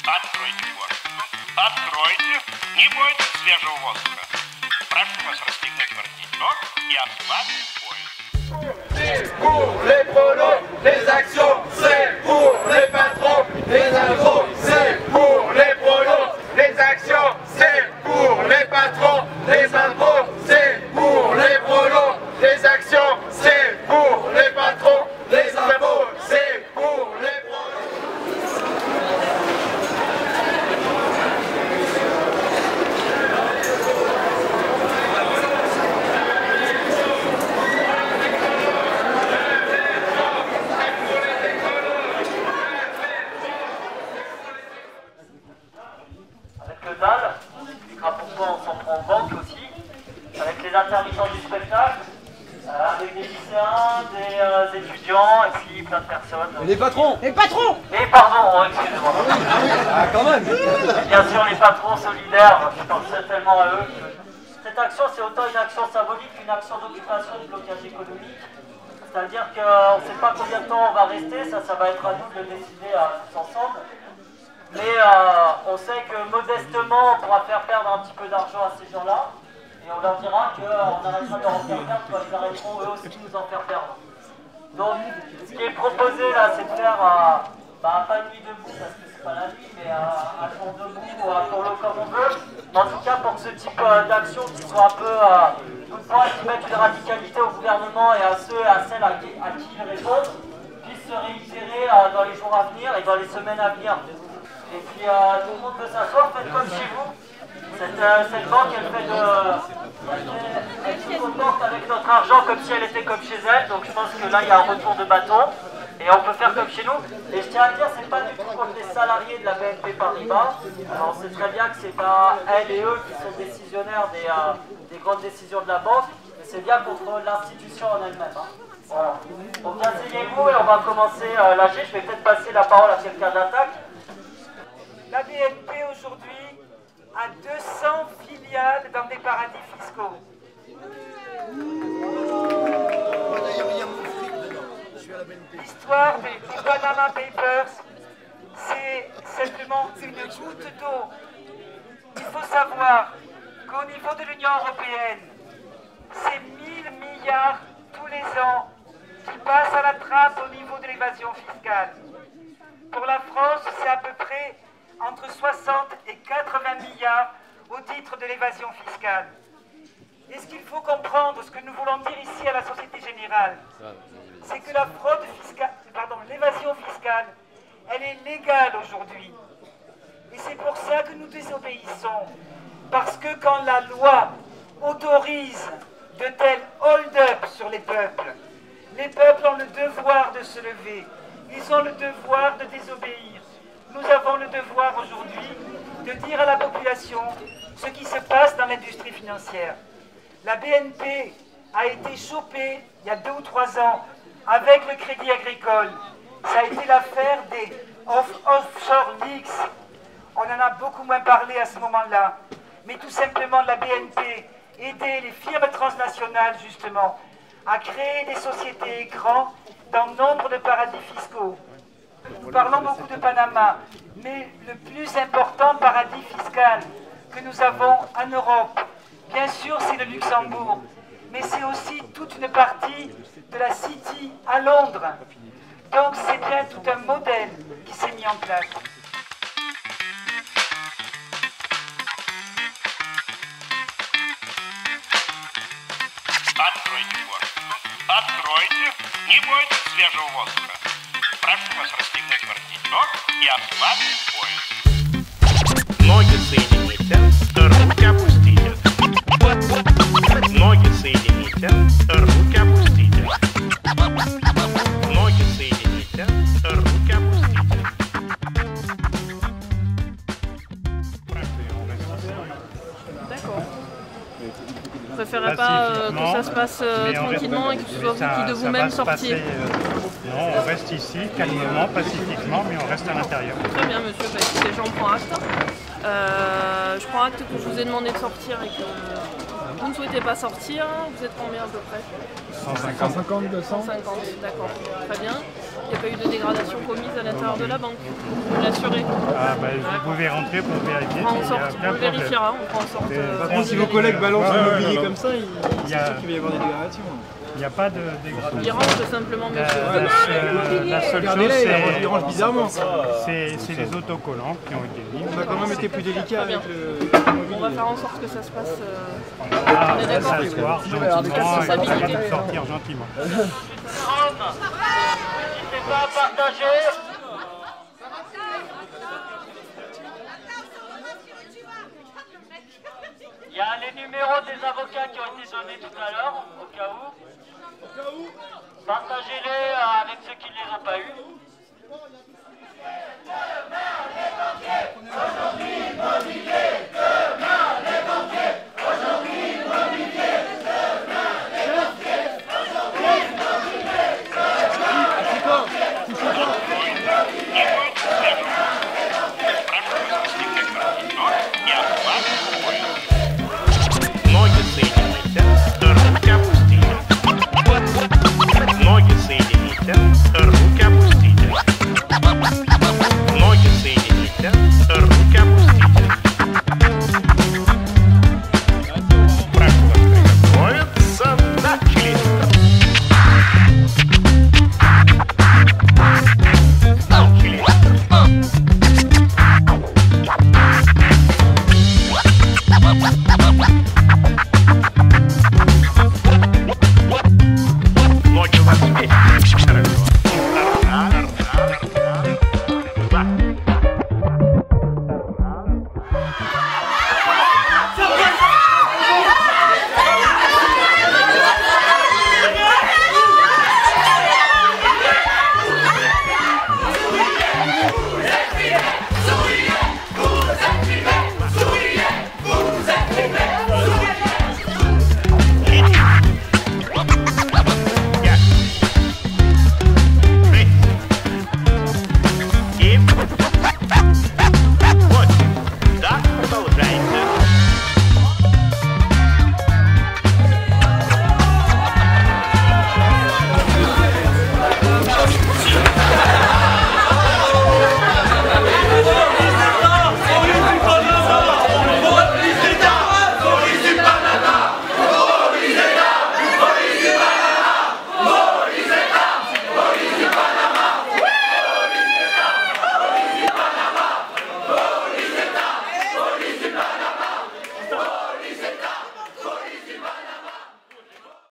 Откройте форточку. Откройте. Не бойтесь свежего воздуха. Прошу вас расстегнуть воротничок и ослабить пояс. C'est pour les prolos, les actions, c'est pour les patrons, les impôts, c'est pour les prolos, les actions, c'est pour les patrons, les impôts, c'est pour les prolos, les actions, c'est pour les patrons, les impôts, c'est pour les prolos. Les crapons on s'en prend en banque aussi, avec les intermittents du spectacle, avec des lycéens, des étudiants et puis plein de personnes. Et les patrons! Les patrons! Et pardon, excusez-moi. Ah, quand même! Et bien sûr les patrons solidaires, je pense tellement à eux. Cette action c'est autant une action symbolique qu'une action d'occupation du blocage économique. C'est-à-dire qu'on ne sait pas combien de temps on va rester, ça va être à nous de le décider tous ensemble. Mais on sait que modestement, on pourra faire perdre un petit peu d'argent à ces gens-là. Et on leur dira qu'on arrêtera de leur en faire perdre, quand ils arrêteront eux aussi de nous en faire perdre. Donc, ce qui est proposé là, c'est de faire, pas une nuit debout, parce que c'est pas la nuit, mais un tour debout ou un tour comme on veut. Mais en tout cas, pour que ce type d'action qui soit un peu coup de poing, qui mettent une radicalité au gouvernement et à ceux et à celles à qui ils répondent, puisse se réitérer dans les jours à venir et dans les semaines à venir. Et puis tout le monde peut s'asseoir, faites comme chez vous. Cette banque, elle se comporte avec notre argent comme si elle était comme chez elle. Donc je pense que là, il y a un retour de bâton. Et on peut faire comme chez nous. Et je tiens à dire, c'est pas du tout contre les salariés de la BNP Paribas. Alors on sait très bien que c'est pas elles et eux qui sont décisionnaires des grandes décisions de la banque. Mais c'est bien contre l'institution en elle-même. Voilà. Donc asseyez-vous et on va commencer l'AG. Je vais peut-être passer la parole à quelqu'un d'attaque. La BNP aujourd'hui a 200 filiales dans des paradis fiscaux. L'histoire des Panama Papers, c'est simplement une goutte d'eau. Il faut savoir qu'au niveau de l'Union européenne, c'est 1000 milliards tous les ans qui passent à la trappe au niveau de l'évasion fiscale. Pour la France, c'est à peu près entre 60 et 80 milliards au titre de l'évasion fiscale. Et ce qu'il faut comprendre, ce que nous voulons dire ici à la Société Générale, c'est que la fraude fiscale, l'évasion fiscale, elle est légale aujourd'hui. Et c'est pour ça que nous désobéissons. Parce que quand la loi autorise de tels hold-up sur les peuples ont le devoir de se lever, ils ont le devoir de désobéir. Nous avons le devoir aujourd'hui de dire à la population ce qui se passe dans l'industrie financière. La BNP a été chopée il y a 2 ou 3 ans avec le Crédit Agricole. Ça a été l'affaire des offshore leaks. On en a beaucoup moins parlé à ce moment-là. Mais tout simplement, la BNP aidait les firmes transnationales, justement, à créer des sociétés écrans dans nombre de paradis fiscaux. Nous parlons beaucoup de Panama, mais le plus important paradis fiscal que nous avons en Europe, bien sûr, c'est le Luxembourg, mais c'est aussi toute une partie de la City à Londres. Donc c'est bien tout un modèle qui s'est mis en place. Откройте форточку. Откройте. Не бойтесь свежего воздуха. Прошу вас расстегнуть воротничок и ослабить пояс. Ноги соедините, руки опустите. Ноги соедините, руки опустите. Ноги соедините, руки опустите. D'accord. Je préférerais pas que ça se passe tranquillement et que ce soit vous qui de vous-même sortiez. Non, on reste ici, calmement, pacifiquement, mais on reste à l'intérieur. Très bien, monsieur. Bah, écoutez, j'en prends acte. Je prends acte que je vous ai demandé de sortir et que Vous ne souhaitez pas sortir, vous êtes combien à peu près? 150, 200. 150, d'accord, très bien. Il n'y a pas eu de dégradation commise à l'intérieur de la banque, vous l'assurez? Ah bah vous pouvez rentrer pour vérifier. On vérifiera, on prend en sorte. Par contre, si vos collègues balancent le mobilier comme ça, c'est sûr qu'il va y avoir des dégradations. Il n'y a pas de dégradation. Il range simplement, monsieur. La seule chose, il range bizarrement. c'est les autocollants qui ont été mis. On a quand même été plus délicat avec le On va faire en sorte que ça se passe. Ah, On est d'accord. s'asseoir gentiment et de sortir gentiment. N'hésitez pas à partager. Il y a les numéros des avocats qui ont été donnés tout à l'heure, au cas où. Partagez-les avec ceux qui ne les ont pas eus.